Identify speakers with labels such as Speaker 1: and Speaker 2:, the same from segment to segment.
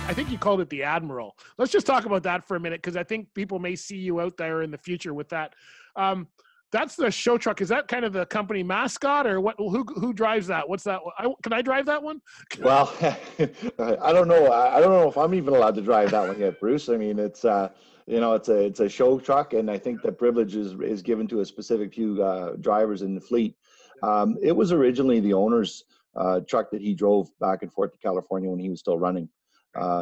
Speaker 1: I think you called it the Admiral. Let's just talk about that for a minute, because I think people may see you out there in the future with that. That's the show truck. Is that kind of the company mascot, or what? Who drives that? What's that? Can I drive that one?
Speaker 2: Well, I don't know. I don't know if I'm even allowed to drive that one yet, Bruce. I mean, it's it's a show truck, and I think the privilege is given to a specific few drivers in the fleet. It was originally the owner's truck that he drove back and forth to California when he was still running.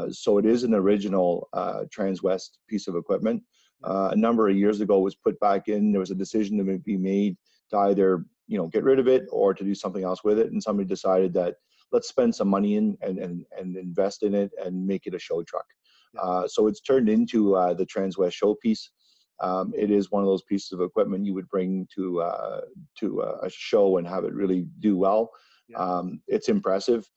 Speaker 2: So it is an original Transwest piece of equipment. A number of years ago, it was put back in. There was a decision to be made to either get rid of it or to do something else with it, and somebody decided that let's spend some money in and invest in it and make it a show truck. So it's turned into the Transwest showpiece. It is one of those pieces of equipment you would bring to a show and have it really do well. It's impressive.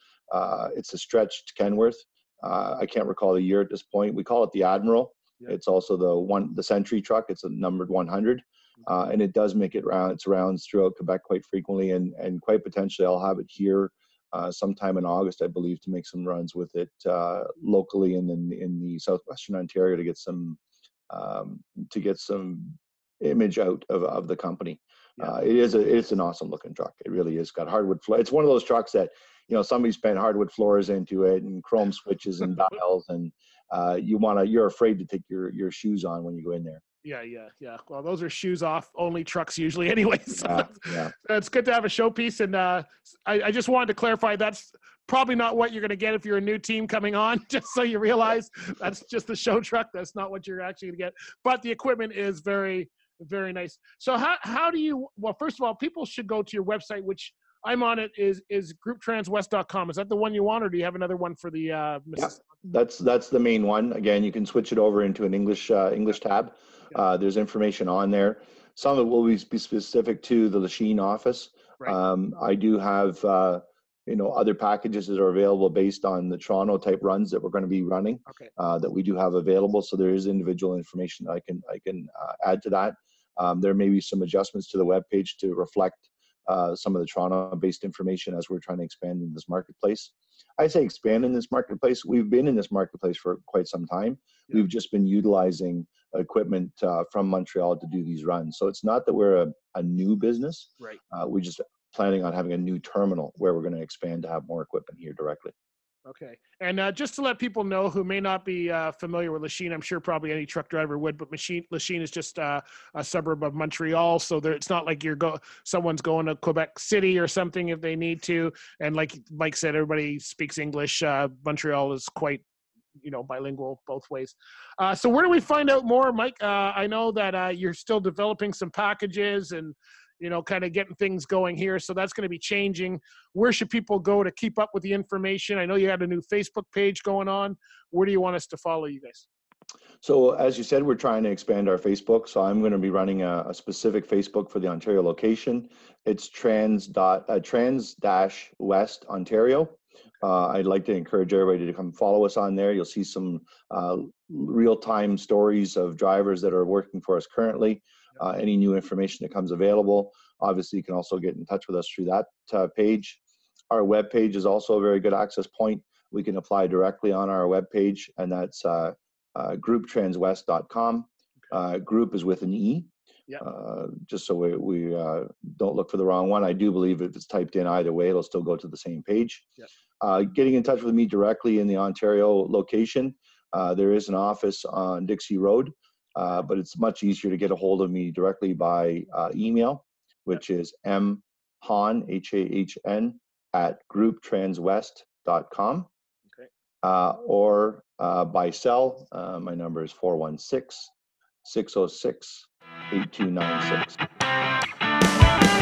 Speaker 2: It's a stretched Kenworth. I can't recall the year at this point. We call it the Admiral. It's also the Century truck. It's a numbered 100, and it does make it rounds throughout Quebec quite frequently, and quite potentially I'll have it here sometime in August, I believe, to make some runs with it locally and in the southwestern Ontario to get some image out of the company. It's an awesome looking truck. It really is. Got hardwood floor. It's one of those trucks that somebody spent hardwood floors into it and chrome switches and dials, and you're afraid to take your shoes on when you go in there.
Speaker 1: Yeah. Well, those are shoes off only trucks usually anyway. So
Speaker 2: yeah.
Speaker 1: It's good to have a showpiece. And I just wanted to clarify, that's probably not what you're going to get if you're a new team coming on, just so you realize that's just the show truck. That's not what you're actually going to get. But the equipment is very, very nice. So how do you, well, first of all, people should go to your website, which I'm on it, is grouptranswest.com. Is that the one you want, or do you have another one for the
Speaker 2: that's the main one. Again, you can switch it over into an English tab. There's information on there. Some of it will be specific to the Lachine office. Right. I do have other packages that are available based on the Toronto type runs that we're going to be running. That we do have available. So there is individual information I can add to that. There may be some adjustments to the webpage to reflect some of the Toronto-based information as we're trying to expand in this marketplace. I say expand in this marketplace. We've been in this marketplace for quite some time. We've just been utilizing equipment from Montreal to do these runs. So it's not that we're a new business.
Speaker 1: Right.
Speaker 2: We're just planning on having a new terminal where we're going to expand to have more equipment here directly.
Speaker 1: Okay. And just to let people know who may not be familiar with Lachine, I'm sure probably any truck driver would, but Lachine is just a suburb of Montreal. So it's not like someone's going to Quebec City or something if they need to. And like Mike said, everybody speaks English. Montreal is quite, bilingual both ways. So where do we find out more, Mike? I know that you're still developing some packages and kind of getting things going here. So that's going to be changing. Where should people go to keep up with the information? I know you had a new Facebook page going on. Where do you want us to follow you guys?
Speaker 2: So as you said, we're trying to expand our Facebook. So I'm going to be running a specific Facebook for the Ontario location. It's Trans-West Ontario. I'd like to encourage everybody to come follow us on there. You'll see some real-time stories of drivers that are working for us currently. Any new information that comes available. Obviously, you can also get in touch with us through that page. Our web page is also a very good access point. We can apply directly on our web page, and that's grouptranswest.com. Group is with an E. Just so we don't look for the wrong one. I do believe if it's typed in either way, it'll still go to the same page. Getting in touch with me directly in the Ontario location, there is an office on Dixie Road. But it's much easier to get a hold of me directly by email, which is mhahn, HAHN, @grouptranswest.com. Or by cell, my number is 416-606-8296.